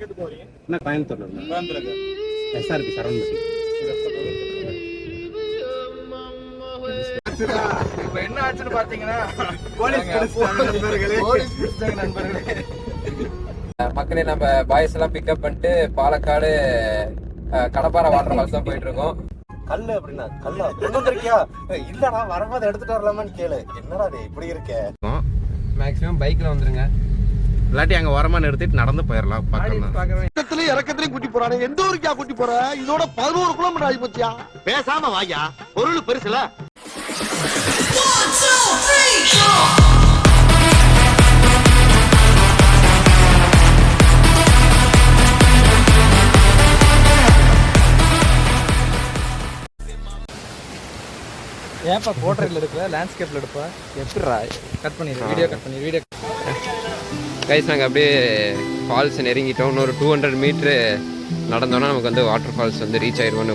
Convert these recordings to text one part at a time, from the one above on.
என்ன கோயம்புத்தூர்ல எஸ்ஆர்பி சரவணபட்டி. இப்ப என்ன ஆச்சுன்னு பாத்தீங்கன்னா மக்களே நம்ம பாய்ஸ் எல்லாம் பிக்கப் பண்ணிட்டு பாலக்காடு கடப்பாறை வாட்டர் ஃபால்ஸ் தான் போயிட்டு இருக்கோம். கல்லு அப்படின்னா கல்லா கொண்டு வந்திருக்கியா? இல்லடா வரும்போது எடுத்துட்டு வரலாமான்னு கேளு. என்னடா அது இப்படி இருக்க? மேக்ஸிமம் பைக்ல வந்துருங்க, இல்லாட்டி அங்க ஓரமா நிறுத்திட்டு நடந்து போயிடலாம். பக்கத்துல இறக்கத்துலயும் கூட்டி போறானே. எந்த ஊருக்கா கூட்டி போற? இதோட 11 கிலோமீட்டர் ஆகி போச்சியா? பேசாம வாயா, பொருள் பெருசுல. ஏன்ப்பா போர்ட்ரேட்ல எடுக்கல, லேண்ட்ஸ்கேப்ல எடுப்பா? எப்படிடா கட் பண்ணிடு, வீடியோ கட் பண்ணி வீடியோ. கைஸ் நாங்கள் அப்படியே ஃபால்ஸ் நெருங்கிட்டோம். இன்னொரு 200 மீட்ரு நடந்தோன்னா நமக்கு வந்து வாட்டர் ஃபால்ஸ் வந்து ரீச் ஆயிடுவோன்னு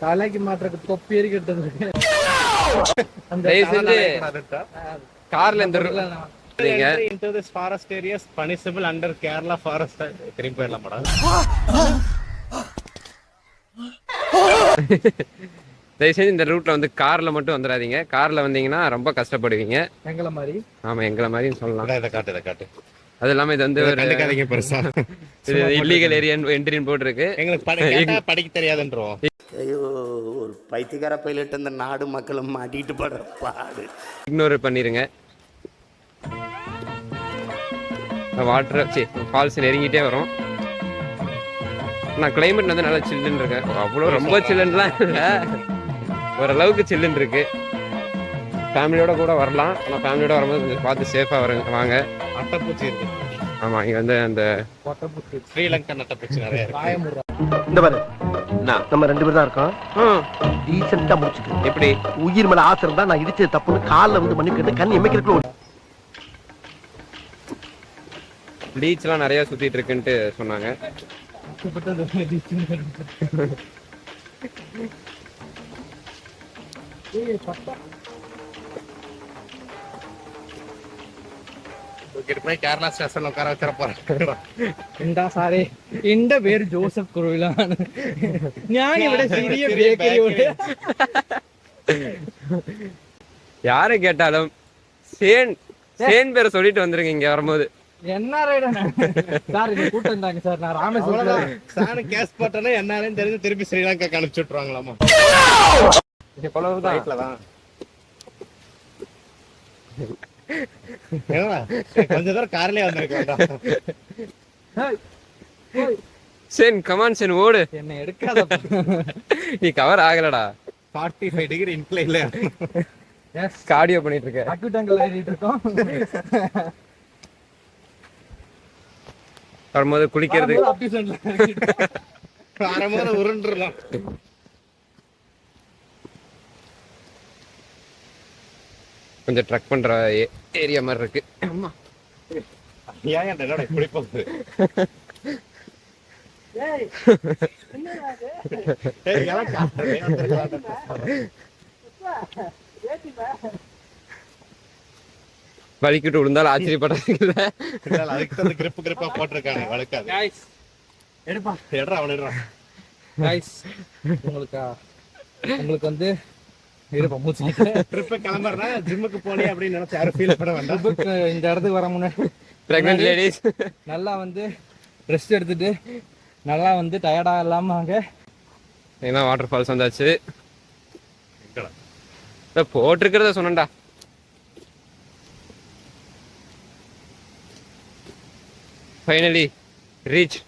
தலைக்கு மாத்திரக்கு தொப்பி எரிக்கிட்டு கார்ல இருந்து into this forest area is punishable under Kerala forest. திரும்பி போயிடலாம் மேடம். தயவுசெய்து இந்த ரூட்ல வந்து கார்ல மட்டும் வந்துடாதீங்க. கார்ல வந்தீங்கன்னா ரொம்ப கஷ்டப்படுவீங்க. எங்களை மாதிரி. ஆமா, எங்களை மாதிரின்னு சொல்லலாம். இதை காட்டு. அது இல்லாம இது வந்து கண்டுக்காதீங்க பெருசா. இது இல்லீகல் ஏரியா என்ட்ரின்னு போட்டுருக்கு. எங்களுக்கு படிக்க தெரியாதுன்றோம். ஐயோ, ஒரு பைத்தியக்கார பைலட் இந்த நாடு மக்களும் மாட்டிட்டு படுற பாடு. இக்னோர் பண்ணிருங்க. வாட்டர் ஃபால்ஸ் நெருங்கிட்டே வரும். நான் கிளைமேட் வந்து நல்லா சில்லுன்னு இருக்கேன். அவ்வளோ ரொம்ப சில்லுன்னுலாம் இல்லை, ஓரளவுக்கு சில்லுன்னு இருக்கு. ஃபேமிலியோட கூட வரலாம். ஆனால் ஃபேமிலியோட வரும்போது கொஞ்சம் பார்த்து சேஃபாக வாங்க. அட்டைப்பூச்சி இருக்கு. ஆமாம், இங்கே வந்து அந்த ஸ்ரீலங்கன் அட்டைப்பூச்சி நிறைய இருக்கு. இந்த பாரு, நம்ம 2 பேர் தான் இருக்கோம். டீசெண்டா முடிச்சுட்டு எப்படி உயிர் மேல ஆசை இருந்தா நான் இடிச்சது தப்புன்னு காலில் வந்து மண்ணு கேட்டு கண் எமைக்கிறதுக்குள்ள பீச்லாம் நிறைய சுத்திட்டு இருக்குன்ட்டு சொன்னாங்க. കേരള സ്റ്റേഷനിൽ ഉட்கார வச்சிர போறேன். എന്താ സാറേ, എന്റെ പേര് ജോസഫ് കുറുവിലാണ്. ഞാൻ ഇവിടെ ചെറിയ ബേക്കറിയോട് யாரை கேட்டாலும் சேன் பேரை சொல்லிட்டு வந்துருங்க இங்க வரும்போது. கூட்டம் சார், நான் ராமேஸ்வரம் கேஸ் போட்டேன்னா என்னாலும் தெரிஞ்சு திருப்பி ஸ்ரீலங்கா அனுப்பிச்சு விட்டுருவாங்களாமா. கொஞ்ச தூரம் கார்லயே வந்திருக்கேன். சேன் கமான் சேன் ஓடு, என்ன எடுக்காத, நீ கவர் ஆகலடா. 45 டிகிரி இன்க்ளைன்ல கார்டியோ பண்ணிட்டு இருக்க. அக்யூட் ஆங்கிள் ஏறிட்டு இருக்கோம். வரும்போது குளிக்கிறது வரும்போது உருண்டுறலாம். கொஞ்சம் ட்ரக் பண்ற ஏரியா மாதிரி இருக்கு. ஆமா, ஏன் என்னோட இப்படி போகுது? வலிக்கிட்டு விழுந்தாலும் ஆச்சரியப்படாதீங்கல்ல. அதுக்கு வந்து கிரிப்பா போட்டிருக்காங்க, வழுக்காது. எடுப்பா, எடுறா, அவன் எடுறான். உங்களுக்கு வந்து கிளம்புறா ஜிம்முக்கு போனே அப்படின்னு நினைச்சு யாரும் ஃபீல் பண்ண வேண்டாம். இந்த இடத்துக்கு வர முன்னாடி பிரெக்னன்ட் லேடிஸ் நல்லா வந்து ரெஸ்ட் எடுத்துட்டு நல்லா வந்து டயர்டா இல்லாம வாங்க. ஏன்னா வாட்டர் ஃபால்ஸ் வந்தாச்சு. போட்டிருக்கிறத சொன்னேன்டா. Finally reach.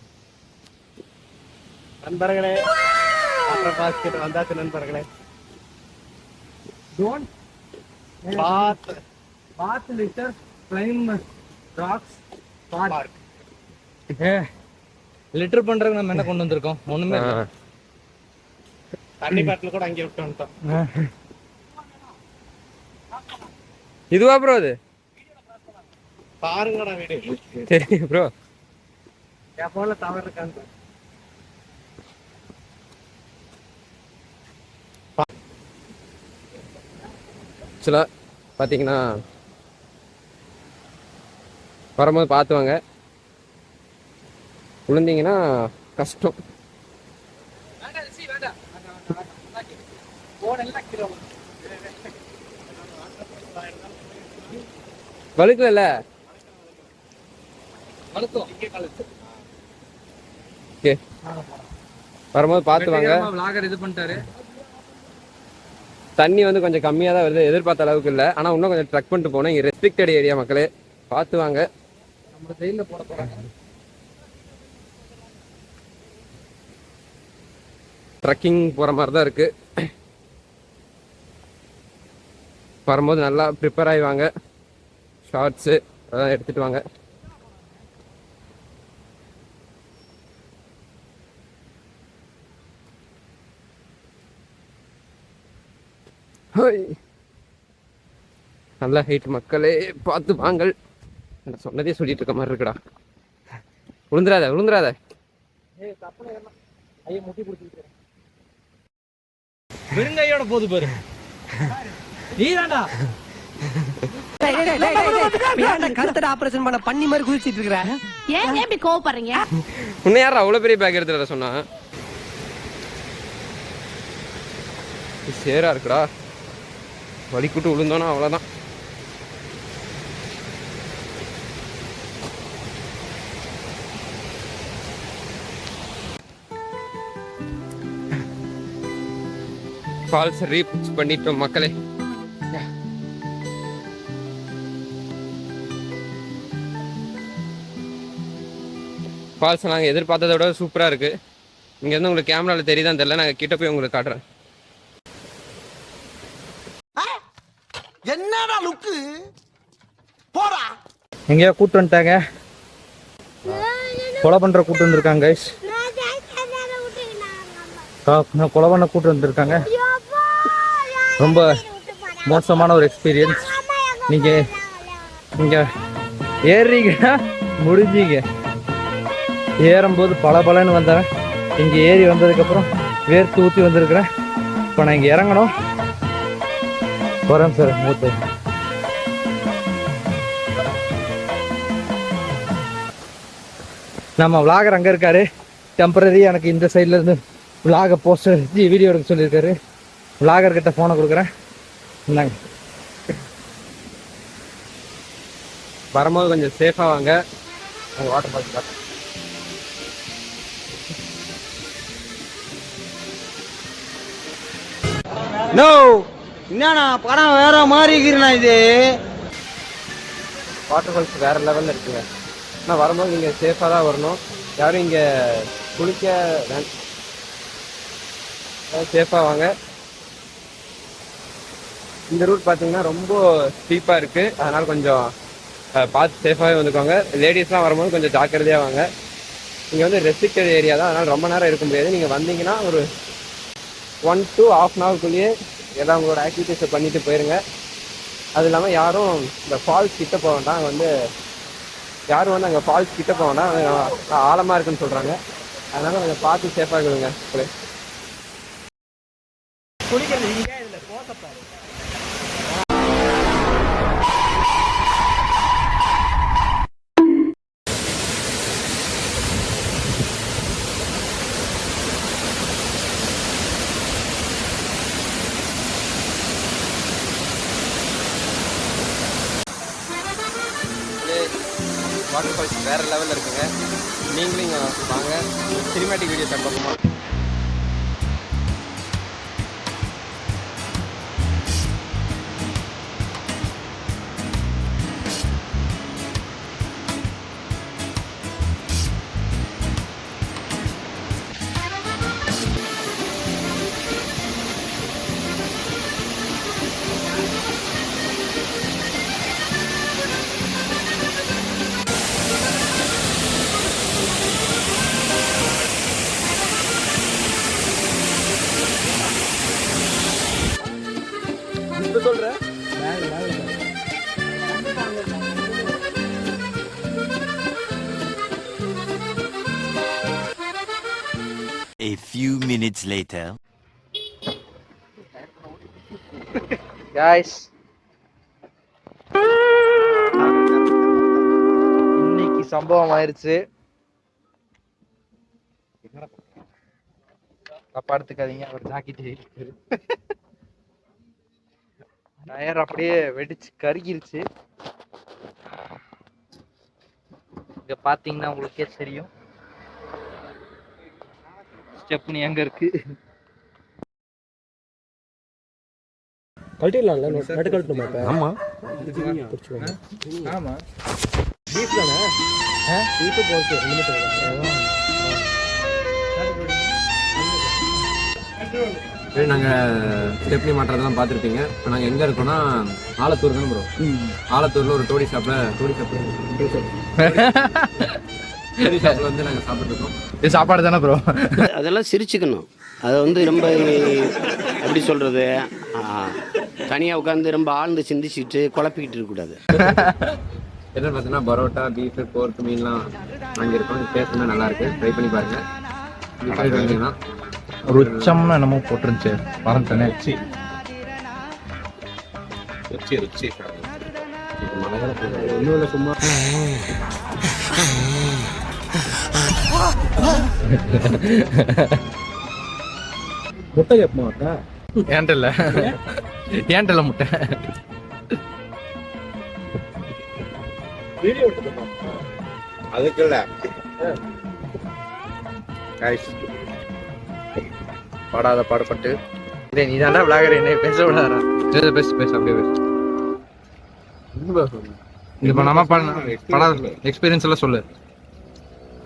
நண்பர்களே, வாட்டர் ஃபால்ஸ் கிட்ட வந்தாச்சு நண்பர்களே. Don't bath litter, climb rocks, park. Litter பண்றதுக்கு நம்ம என்ன கொண்டு வந்திருக்கோம்? ஒண்ணுமே இல்ல. தண்ணி பாட்டில் கூட அங்கே விட்டு வந்துட்டோம். இதுவா ப்ரோ? அது பாருங்கடா வீடியோ. சரி ப்ரோ, என் போன்ல டவர் இருக்கான்னு ஆக்சுவலாக பார்த்தீங்கன்னா வரும்போது பார்த்து வாங்க, விழுந்தீங்கன்னா கஷ்டம். வழுக்கல ஓகே, வரும்போது பார்த்து வாங்க. விளாகர் இது பண்ணிட்டாரு. தண்ணி வந்து கொஞ்சம் கம்மியாக தான் வருது, எதிர்பார்த்த அளவுக்கு இல்லை. ஆனால் இன்னும் கொஞ்சம் ட்ரக் பண்ணிட்டு போனோம். இங்கே ரெஸ்ட்ரிக்டட் ஏரியா மக்களே, பார்த்து வாங்க. நம்ம ஜெயிலில் போட போகிறாங்க. ட்ரக்கிங் போகிற மாதிரி தான் இருக்குது. வரும்போது நல்லா ப்ரிப்பேர் ஆகி வாங்க. ஷார்ட்ஸு அதெல்லாம் எடுத்துகிட்டு வாங்க. நல்ல ஹைட் மக்களே, பார்த்து வாங்கள். நான் சொன்னதே சொல்லிட்டு இருக்க மாதிரி இருக்குடா. விழுந்துராத விழுந்துராத. வெறுங்கையோட போது பாரு. நீதான்டா கருத்தட ஆபரேஷன் பண்ண பண்ணி மாதிரி குதிச்சிட்டு இருக்கிற. ஏன் இப்படி கோவப்படுறீங்க? உன்னை யாரா அவ்வளோ பெரிய பேக் எடுத்துட சொன்னா? சேரா இருக்குடா, வலிக்கூட்டு விழுந்தோன்னா அவ்வளோதான். ஃபால்ஸ் ரீச் பண்ணிட்டோம் மக்களே. ஃபால்ஸ் நாங்கள் எதிர்பார்த்ததை விட சூப்பராக இருக்குது. இங்கே இருந்து உங்களுக்கு கேமராவில் தெரியுதான் தெரியல, நாங்கள் கிட்ட போய் உங்களுக்கு காட்டுறேன். என்னடா லுக்கு போடா. எங்கேயோ கூட்டு வந்துட்டாங்க, கொலை பண்ற கூட்டு வந்திருக்காங்க கைஸ். கொலை பண்ண கூட்டு வந்திருக்காங்க. ரொம்ப மோசமான ஒரு எக்ஸ்பீரியன்ஸ். நீங்க இங்க ஏறீங்கன்னா முடிஞ்சீங்க. ஏறும்போது பலன்னு வந்தவன் இங்க ஏறி வந்ததுக்கப்புறம் வேர்த்து ஊற்றி வந்திருக்கிறேன். இப்போ நான் இங்கே இறங்கணும். வரேன் சார் மூத்து. நம்ம விளாகர் அங்கே இருக்காரு. டெம்பரரி எனக்கு இந்த சைட்ல இருந்து விளாக போஸ்டர் வீடியோ எடுக்க சொல்லியிருக்காரு. விளாகர் கிட்ட ஃபோனை கொடுக்குறேன். இந்தாங்க. வரும்போது கொஞ்சம் சேஃபாக வாங்க. வாட்டர் பாட்டில் காட்டுறேன். நோ என்னண்ணா படம் வேற மாதிரி இருக்கிறேண்ணா. இது வாட்டர் ஃபால்ஸ் வேறு லெவலில் இருக்குங்க. ஆனால் வரும்போது நீங்கள் சேஃபாக தான் வரணும். யாரும் இங்கே குளிக்க சேஃபாக வாங்க. இந்த ரூட் பார்த்தீங்கன்னா ரொம்ப ஸ்டீப்பாக இருக்குது, அதனால் கொஞ்சம் பார்த்து சேஃபாகவே வந்துக்கோங்க. லேடிஸ்லாம் வரும்போது கொஞ்சம் ஜாக்கிரதையாக வாங்க. இங்கே வந்து ரெஸ்ட்ரிக்டட் ஏரியா தான், அதனால் ரொம்ப நேரம் இருக்க முடியாது. நீங்கள் வந்தீங்கன்னா ஒரு 1 to 1/2 hourக்குள்ளேயே எல்லாம் உங்களோட ஆக்டிவிட்டீஸை பண்ணிட்டு போயிருங்க. அது இல்லாமல் யாரும் இந்த ஃபால்ஸ் கிட்ட போக வேண்டாம். அங்கே யாரும் அங்கே ஃபால்ஸ் கிட்ட போக வேண்டாம், ஆழமாக இருக்குன்னு சொல்கிறாங்க. அதனால் கொஞ்சம் பார்த்து சேஃபாக இருக்குதுங்க. வாட்டர் ஃபால்ஸ் வேறு லெவலில் இருக்குங்க. நீங்களும் இங்கே வாங்க, சினிமேட்டிக் வீடியோ பார்ப்போமா. A few minutes later. guys, இன்னைக்கு சம்பவம் ஆயிருச்சு. தப்பா எடுத்துக்காதீங்க, அவர் ஜாக்கெட் டயர் அப்படியே வெடிச்சு கருகிருச்சு. இங்க பாத்தீங்கன்னா உங்களுக்கே தெரியும் ஸ்டெப்னி எங்க இருக்கு. கழட்டிடலாம்ல, நடு கழட்டணுமா இப்போ? ஆமா ஆமா பீஃப் தானே? பீஃபு போச்சு, ரெண்டுமே சொல்லலாம். நாங்கள் ஸ்டெப்னி மாட்டுறதெல்லாம் பார்த்துருப்பீங்க. இப்போ நாங்கள் எங்கே இருக்கோம்னா ஆலத்தூர் தானே ப்ரோ. ஆலத்தூரில் ஒரு டோடி ஷாப்பில் வந்து நாங்கள் சாப்பிட்ருக்கோம். இது சாப்பாடு தானே ப்ரோ? அதெல்லாம் சிரிச்சுக்கணும். அதை வந்து ரொம்ப எப்படி சொல்கிறது, தனியாக உட்காந்து ரொம்ப ஆழ்ந்து சிந்திச்சுட்டு குழப்பிக்கிட்டு இருக்கக்கூடாது. என்னென்னு பார்த்தீங்கன்னா பரோட்டா, பீஃபு, போர்க்கு, மீன்லாம் வாங்கியிருக்கோம். டேஸ்ட்டுமே நல்லாயிருக்கு, ட்ரை பண்ணி பாருங்கள். நீங்கள் வந்தீங்கன்னா ருச்சம்னு என்னமோ போட்டுருந்துச்சு, மறந்துட்டேனே. ருச்சி சும்மா முட்டை கேட்போம். ஏன்டல முட்டை வீடியோ எடுத்து அதுக்கு இல்ல பாடாத பாடுபட்டு இதே நீ தாண்டா விளாகர், என்ன பேச விடாதா? பேச அப்படியே பேச. இப்போ நம்ம படாத எக்ஸ்பீரியன்ஸ் எல்லாம் சொல்லு.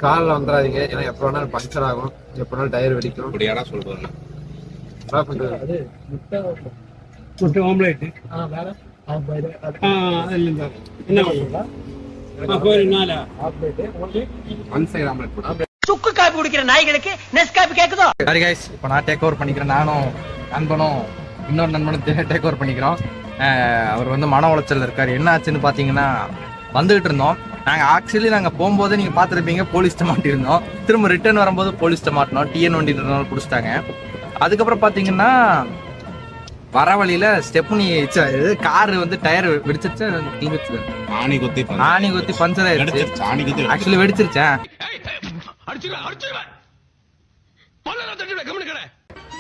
காலில் வந்துடாதீங்க, ஏன்னா எப்போ வேணாலும் பஞ்சர் ஆகும், எப்போ வேணாலும் டயர் வெடிக்கும். அப்படியாடா சொல்றேன். அது முட்டை ஆம்லேட். வேற என்ன பண்ணுறா? ஒன் சைடு ஆம்லெட் போட்டு சுக்கு காப்பி குடிக்கிற நாய்களுக்கு நெஸ் காப்பி கேக்குதோ? சரி கைஸ், இப்போ நான் டேக் ஓவர் பண்ணிக்கிறேன். நானும் நண்பனும் இன்னொரு நண்பனும் டேக் ஓவர் பண்ணிக்கிறோம். அவர் வந்து மன உளைச்சல் இருக்கார். என்ன ஆச்சுன்னு பார்த்தீங்கன்னா, வந்துகிட்டு இருந்தோம் நாங்கள் போகும்போதே நீங்கள் பார்த்துருப்பீங்க, போலீஸ்ட்ட மாட்டியிருந்தோம். திரும்ப ரிட்டர்ன் வரும்போது போலீஸ்ட்ட மாட்டினோம். டிஎன் வண்டினால பிடிச்சிட்டாங்க. அதுக்கப்புறம் பார்த்தீங்கன்னா வர வழியில ஸ்டெப்னி கார் வந்து டயர் வெடிச்சிருச்சு. ஆணி குத்தி பஞ்சர் ஆயிடுச்சு. ஆக்சுவலி வெடிச்சிருச்சேன்.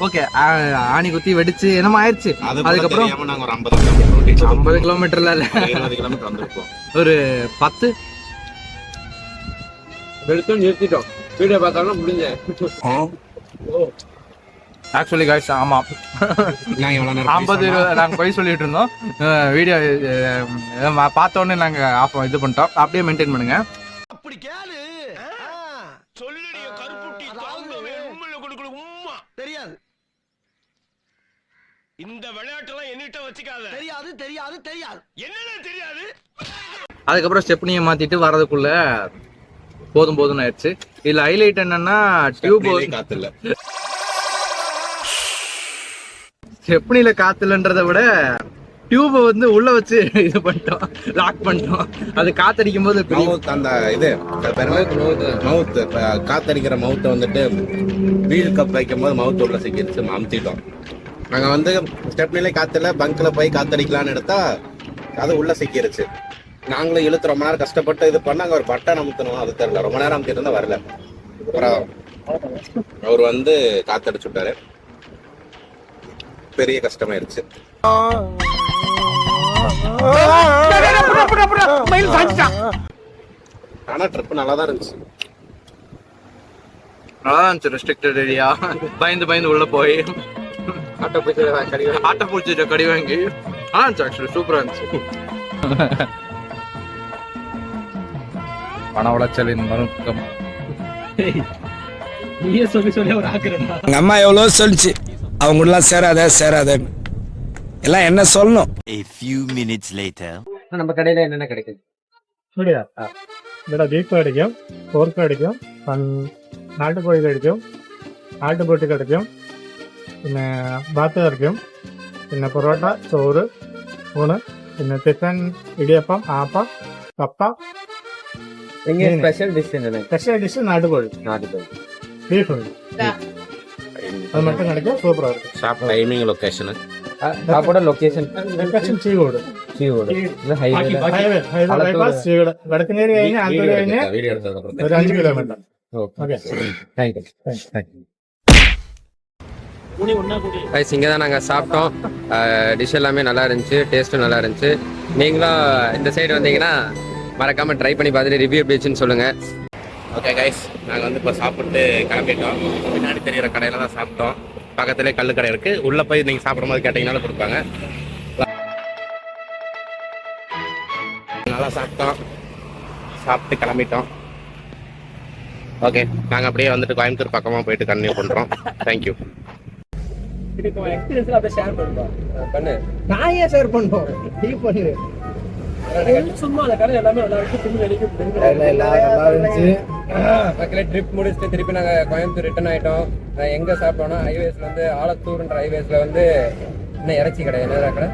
ஓகே, ஆணி குத்தி வெடிச்சு என்னமோ ஆயிடுச்சு. அதுக்கப்புறம் 50 கிலோமீட்டர்ல இல்ல, 20 கிலோமீட்டர் வந்திருக்கோம். ஒரு 10 எடுத்து நிறுத்திட்டோம். வீடியோ பார்த்தாலும் முடிஞ்ச. ஆக்சுவலி காய்ஸ், ஆமா 50 நாங்கள் போய் சொல்லிட்டு இருந்தோம். வீடியோ பார்த்தோன்னே நாங்கள் இது பண்ணிட்டோம். அப்படியே மெயின்டைன் பண்ணுங்க. அப்படி கேளு சொல்லுடைய கருப்புட்டி தெரியாது. இந்த விளையாட்டெல்லாம் என்னிட்ட வச்சுக்காத. தெரியாது என்னன்னு தெரியாது. அதுக்கப்புறம் ஸ்டெப்னியை மாத்திட்டு வரதுக்குள்ள போதும்னு ஆயிடுச்சு. இதுல ஹைலைட் என்னன்னா, டியூப் காத்துல ஸ்டெப்னில காத்துலன்றதை விட டியூபை வந்து உள்ள வச்சு இது பண்ணிட்டோம், லாக் பண்ணிட்டோம். அது காத்தடிக்கும் போது அந்த இது மவுத் காத்தடிக்கிற மவுத்தை வந்துட்டு வீல் கப் வைக்கும் போது மவுத் உள்ள சிக்கிருச்சு, அமுத்திட்டோம். நாங்க வந்து ஸ்டெப்னிலே காத்துல பங்க்ல போய் காத்தடிக்கலான்னு எடுத்தா அது உள்ள சிக்கிருச்சு. நாங்களும் இழுத்து ரொம்ப நேரம் கஷ்டப்பட்டு இது பண்ண அங்க ஒரு பட்டன் அமுத்தணும், அது தெரியல. ரொம்ப நேரம் அமுத்திட்டு இருந்தா வரல. அப்புறம் அவர் வந்து காத்தடிச்சு விட்டாரு. பெரிய கஷ்டமாயிருச்சு. ஆனா ட்ரிப் நல்லா தான் இருந்துச்சு. நல்லா இருந்துச்சு. ரெஸ்ட்ரிக்டட் ஏரியா, பயந்து உள்ள போய் ஆட்டை பூச்சிட்ட கடி வாங்கி ஆக்சுவலி சூப்பரா இருந்துச்சு. மன உளைச்சலின் மருத்துவம். நீயே சொல்லி ஒரு ஆக்குறா. எங்க அம்மா எவ்வளவு சொல்லிச்சு, அவங்க எல்லாம் சேராத எல்லாம் என்ன சொல்லணும். A few minutes later. நம்ம கடையில என்னென்ன கிடைக்குது? சொல்லியா? ഇവിടെ ബീഫ് கிடைக்கும், പോർക്ക് கிடைக்கும், നാട്ടുകോഴി கிடைக்கும், ആട്ടുംപൊട്ടി கிடைக்கும், പിന്നെ ബാത്ത് கிடைக்கும், പിന്നെ പൊറോട്ട, ചോറ്, ഊണ്, പിന്നെ ചിക്കൻ, ഇടിയപ്പം, ആപ്പം, കപ്പ. ஸ்பெஷல் டிஷ் என்ன? സ്പെഷ്യൽ ഡിഷ് നാട്ടുകോഴി, ബീഫ്. அது மட்டும் கிடைக்கும். சூப்பரா இருக்கும். ஷாப் டைமிங் லொகேஷன் சாப்பாடு லொகேஷன் ലൊക്കേഷൻ ചീവോട്. சீவோடு இது highway highway bypass Cheevode. Vadakkanery കഴിഞ്ഞ് ആന്തൂര് കഴിഞ്ഞ് வீடியோ எடுத்ததுக்கு ഒരു 5 kilometre. Okay okay. Thank you. Guys இங்கே தான் நாங்கள் சாப்பிட்டோம். டிஷ் எல்லாமே நல்லா இருந்துச்சு, டேஸ்ட்டும் நல்லா இருந்துச்சு. நீங்களும் இந்த சைடு வந்தீங்கன்னா மறக்காமல் ட்ரை பண்ணி பார்த்துட்டு ரிவ்யூ எப்படி இருந்துச்சுன்னு சொல்லுங்கள். ஓகே கைஸ், நாங்கள் வந்து இப்போ சாப்பிட்டு கிளம்பிட்டோம். பின்னாடி தெரியிற கடையில தான் சாப்பிட்டோம். பக்கத்துலேயே கல் கடை இருக்குது. உள்ளே போய் நீங்கள் சாப்பிடும் போது கேட்டிங்கனாலும் கொடுப்பாங்க. நல்லா சாப்பிட்டோம், சாப்பிட்டு கிளம்பிட்டோம். ஓகே, நாங்கள் அப்படியே வந்துட்டு கோயம்புத்தூர் பக்கமாக போயிட்டு கண்டினியூ பண்ணுறோம். தேங்க்யூ. எக்ஸ்பீரியன்ஸ்லாம் அப்படியே ஷேர் பண்ணுறோம் பண்ணு. நான் ஏன் ஷேர் பண்ணோம்? நீ பண்ணு. சும்மா அந்த கடை எல்லாமே நல்லா இருக்கு. நல்லா இருந்துச்சு. மக்களே ட்ரிப் முடிச்சுட்டு திருப்பி நாங்கள் கோயம்புத்தூர் ரிட்டர்ன் ஆகிட்டோம். எங்கே சாப்பிட்டோம்னா ஹைவேஸில் வந்து ஆலத்தூர்ன்ற ஹைவேஸில் வந்து இன்னும் இறைச்சி கடை என்ன கடை?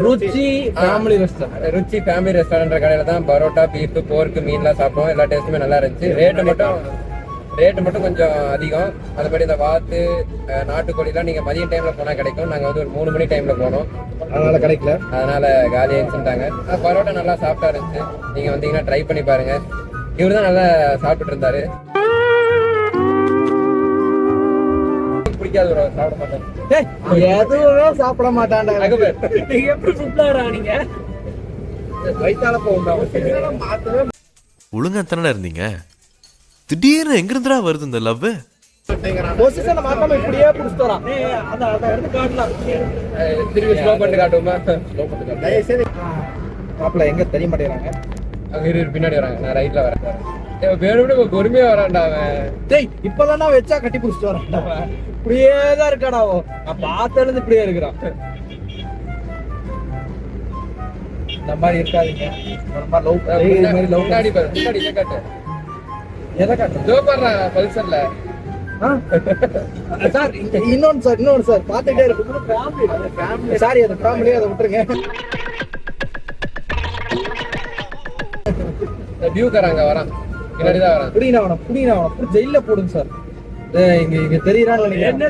ருச்சி ஃபேமிலி ரெஸ்டாரண்ட். ருச்சி ஃபேமிலி ரெஸ்டாரண்ட் கடையில் தான் பரோட்டா, பீஃபு, போர்க்கு, மீன்லாம் சாப்பிட்டோம். எல்லா டேஸ்ட்டுமே நல்லா இருந்துச்சு. ரேட்டு மட்டும் கொஞ்சம் அதிகம். அதுபடி இந்த வாத்து, நாட்டுக்கோழிலாம் நீங்கள் மதியம் டைமில் போனால் கிடைக்கும். நாங்கள் வந்து ஒரு 3 மணி டைமில் போனோம், அதனால கிடைக்கல. அதனால காலி ஆயிடுச்சுட்டாங்க. பரோட்டா நல்லா சாப்பிட்டா இருந்துச்சு. நீங்கள் வந்தீங்கன்னா ட்ரை பண்ணி பாருங்க. இவர் தான் நல்லா சாப்பிட்டுட்டு இருந்தாரு. பிடிக்காது bro, சாப்பிட மாட்டேன். எதுவுமே சாப்பிட மாட்டான்டா. நீங்க எப்படி ஃபுட்லாரா நீங்க? வயித்தால போகும். ஒழுங்கா தானே இருந்தீங்க, திடீர்னு எங்க இருந்துடா வருது இந்த லவ்? பொசிஷனை மாத்தாம இப்படியே புடிச்சிட்டு வரான். அத எடுத்து காட்டலாம். திரும்பி ஸ்லோ பண்ணிட்டு காட்டுவோமா? ஸ்லோ பண்ணிட்டு காட்டு. தயவுசெய்து மாப்பிள்ள எங்க தெரிய மாட்டேங்கிறாங்க. அங்க இரு, பின்னாடி வராங்க. நான் ரைட்ல வரேன். வேணும்னு பொறுமையா வரான்டா அவன். டேய் இப்பதான்டா வச்சா கட்டி புடிச்சிட்டு வரான்டா. இப்படியே தான் இருக்காடா அவன். நான் பார்த்ததுல இப்படியே இருக்கிறான். இந்த மாதிரி இருக்காதீங்க. ரொம்ப லவ் இது மாதிரி லவ் முன்னாடி பாரு, முன்னாடி இதை காட்டு. எதை காட்டு? இதோ பாருடா பல்சர்ல. சார் இன்னொன்னு சார் பாத்துட்டே இருக்கு. சாரி அது ஃபேமிலியே அதை விட்டுருங்க. வியூ காரங்க வரான், பின்னாடி தான் வரான். புடினா அவன ஜெயில போடுங்க சார். இங்க தெரியறான்னு நினைக்கிறேன்.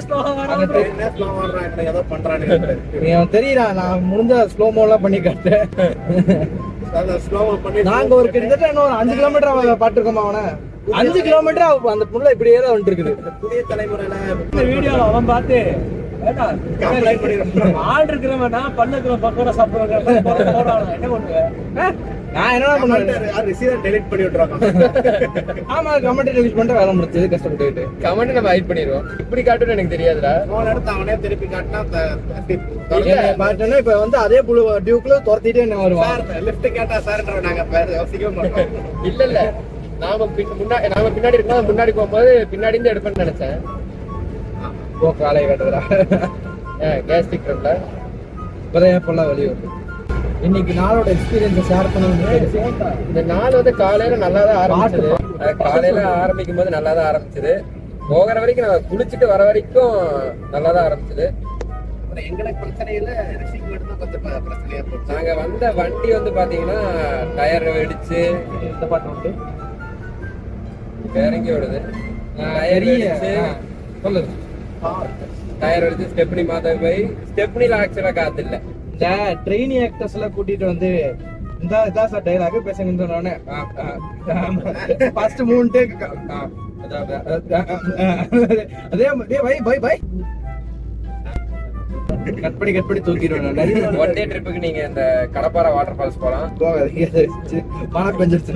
ஏதோ பண்றானு அவன் தெரியறான். நான் முடிஞ்ச ஸ்லோமோ எல்லாம் பண்ணி காட்டேன். நாங்க ஒரு கிட்டத்தட்ட இன்னும் 5 கிலோமீட்டர் பாத்துருக்கோம். அவனை 5 கிலோமீட்டர் அந்த புள்ள இப்படியே தான் வந்துட்டு இருக்குது. புதிய தலைமுறையில இந்த வீடியோல அவன் பார்த்து ஆள் இருக்கிறவன் நான் பண்ணதுல பக்கோடா சாப்பிடுவாங்க. என்ன பண்ணுவேன்? நான் என்ன பண்ணுவேன்? ரிசீவர் டெலீட் பண்ணி விட்டுறாங்க. ஆமா, கமெண்ட் ரிலீஸ் பண்ணிட்டு வேலை முடிச்சது கஷ்டப்பட்டு. கமெண்ட் நம்ம ஹைட் பண்ணிடுவோம். இப்படி காட்டுன்னு எனக்கு தெரியாதுடா. போன இடத்து அவனே திருப்பி காட்டினா பாத்தோன்னா இப்ப வந்து அதே டியூக்ல துரத்திட்டே என்ன வருவான். லிஃப்ட் கேட்டா சார்ன்ற நாங்க பேர் யோசிக்கவே மாட்டோம். இல்ல நாம பின்னாடி இருக்கோம். முன்னாடி போகும்போது பின்னாடி இருந்து எடுப்பேன்னு நினைச்சேன். ஓ காலையை கட்டுறா. கேஸ்டிக் ட்ரிப்ல இப்பதான் பொல்லாம் வெளியே வருது. இன்னைக்கு நாளோட எக்ஸ்பீரியன்ஸை ஷேர் பண்ணணும். இந்த நாள் வந்து காலையில நல்லா தான் ஆரம்பிச்சது. காலையில ஆரம்பிக்கும் போது நல்லா தான் ஆரம்பிச்சது. போகிற வரைக்கும் நான் குளிச்சுட்டு வர வரைக்கும் நல்லா தான் ஆரம்பிச்சது. எங்களுக்கு பிரச்சனை இல்ல, ரிஷிக்கு மட்டும் தான் கொஞ்சம் பிரச்சனையா போச்சு. நாங்க வந்த வண்டி வந்து பாத்தீங்கன்னா டயர் வெடிச்சு இந்த பாட்டு வந்து இறங்கி விடுது. டயர் வெடிச்சு ஸ்டெப்னி மாத்த போய் ஸ்டெப்னில ஆக்சுவலா காத்து இல்ல. இந்த ட்ரெயினி ஆக்டர்ஸ் எல்லாம் கூட்டிட்டு வந்து இதான் சார் டைலாக் பேசுங்கன்னு சொன்னோடனே ஃபர்ஸ்ட் 3 டேக் அதே பை பை கட் பண்ணி தூக்கிடுவேன். ஒன் டே ட்ரிப்புக்கு நீங்க இந்த கடப்பாறை வாட்டர் ஃபால்ஸ் போலாம். மழை பெஞ்சிருச்சு.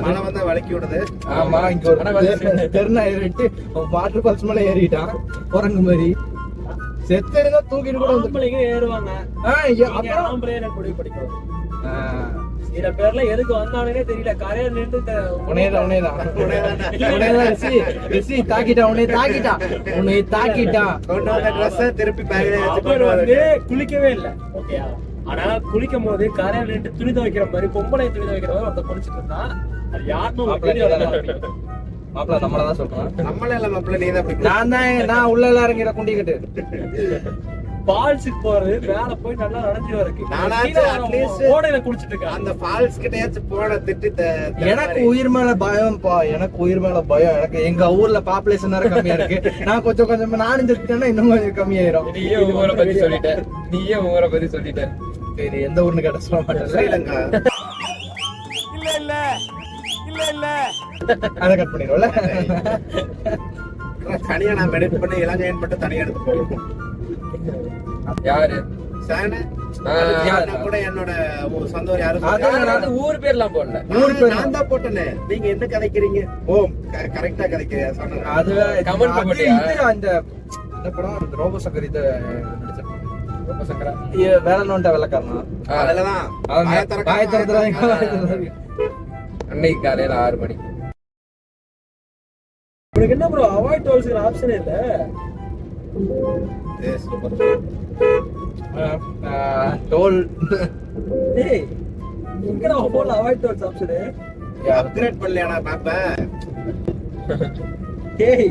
மழை வந்தா வளைக்கி விடுது. ஆமா, இங்க ஒரு தெருநா ஏறிட்டு வாட்டர் ஃபால்ஸ் மேல ஏறிட்டான் குரங்கு மாதிரி. செத்தா தூக்கிட்டு கூட வந்து ஏறுவாங்க. சில பேர்ல எதுக்கு வந்தானே தெரியல. கரையில நின்று குளிக்கவே இல்ல. ஓகே, ஆனா குளிக்கும் போது கரையில நின்று துணி துவைக்கிற மாதிரி பொம்பளை துணி துவைக்கிற மாதிரி ஒருத்த குளிச்சுட்டு இருந்தா அது யாருன்னு மாப்பிள்ள நம்மளதான் சொல்றேன். நம்மளே இல்ல மாப்பிள்ள, நீ தான். நான் உள்ள எல்லாம் இறங்கிற குண்டிக்கிட்டு ஃபால்ஸுக்கு போறது மேல போய் நல்லா நனைஞ்சு இருக்கு. நானாச்சும் at least ஓடையில குளிச்சிட்டு இருக்கேன். அந்த ஃபால்ஸ் கிட்டயாச்சும் போன திட்டு எனக்கு உயிர் மேல பயம்ப்பா, எனக்கு உயிர் மேல பயம். எனக்கு எங்க ஊர்ல பாப்புலேஷன் வேற கம்மியா இருக்கு. நான் கொஞ்சம் கொஞ்சமா நானிஞ்சிருக்கேன்னா இன்னும் கொஞ்சம் கம்மியாயிரும். நீயே ஊரை பத்தி சொல்லிட்ட. சரி, எந்த ஊர்னு கேட்ட சொல்ல மாட்டேன். ஸ்ரீலங்கா. அதை கட் பண்ணிடுவோம்ல. தனியா நான் மெடிட் பண்ணி இலங்கையன் மட்டும் தனியா எடுத்து போகணும். யாரு சானு கூட என்னோட சொந்த ஊர் யாரும் ஊர் பேர்லாம் போடல. ஊர் பேர் நான் தான் போட்டேனே. நீங்க என்ன கதைக்கிறீங்க? ஓ கரெக்டா கதைக்கிறியா சொன்னேன். அது கமெண்ட் போட்டியா? அந்த இந்த படம் ரோபோ சக்கர் இது நடிச்சிருப்பாங்க. ரொம்ப சக்கரா வேலை நோண்ட வெள்ளக்காரனா அதுலதான் அன்னைக்கு காலையில 6 மணிக்கு. உனக்கு என்ன ப்ரோ அவாய்ட் டோல்ஸ்க்கு ஆப்ஷனே இல்ல? டோல் டேய் எங்கடா போல அவாய்ட் டோல்ஸ் ஆப்ஷன்? அப்கிரேட் பண்ணலையாடா மேப்ப? டேய்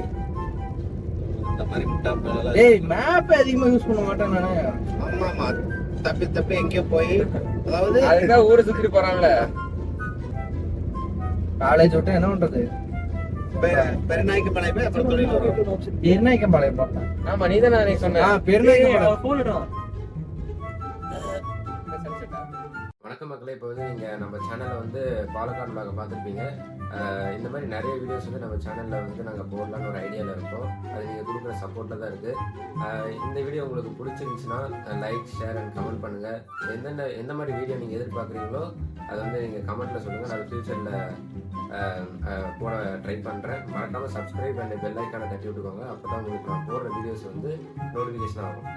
இந்த மாதிரி முட்டாப்ப டேய் மேப் அதிகமா யூஸ் பண்ண மாட்டேன் நானே. ஆமா தப்பி எங்கேயோ போய் அதாவது அதுதான் ஊரை சுத்திட்டு போறாங்களே. காலேஜ் விட்டு என்ன பண்றது? பெருநாய்க்கு பழைய போய் அப்புறம் தொழில் வரும். பெருநாய்க்கம் பாளையம் பார்த்தேன். ஆமா நீதான் அன்னைக்கு சொன்ன. பெருநாய்க்கம் பாளையம். போலடா. வணக்கம் மக்களே, இப்போ வந்து நீங்கள் நம்ம சேனலில் வந்து பாலக்காடு vlog பார்த்துருப்பீங்க. இந்த மாதிரி நிறைய வீடியோஸ் வந்து நம்ம சேனலில் வந்து நாங்கள் போடலான்னு ஒரு ஐடியாவில் இருக்கோம். அது நீங்கள் கொடுக்குற சப்போர்ட்டில் தான் இருக்குது. இந்த வீடியோ உங்களுக்கு பிடிச்சிருந்துச்சுன்னா லைக், ஷேர் அண்ட் கமெண்ட் பண்ணுங்கள். எந்த மாதிரி வீடியோ நீங்கள் எதிர்பார்க்குறீங்களோ அதை வந்து நீங்கள் கமெண்ட்டில் சொல்லுங்கள். நான் ஃப்யூச்சரில் போட ட்ரை பண்ணுறேன். மறக்காமல் சப்ஸ்கிரைப் அண்ட் பெல் ஐக்கானை தட்டி விட்டுக்கோங்க. அப்போ தான் உங்களுக்கு நான் போடுற வீடியோஸ் வந்து நோட்டிஃபிகேஷன் ஆகும்.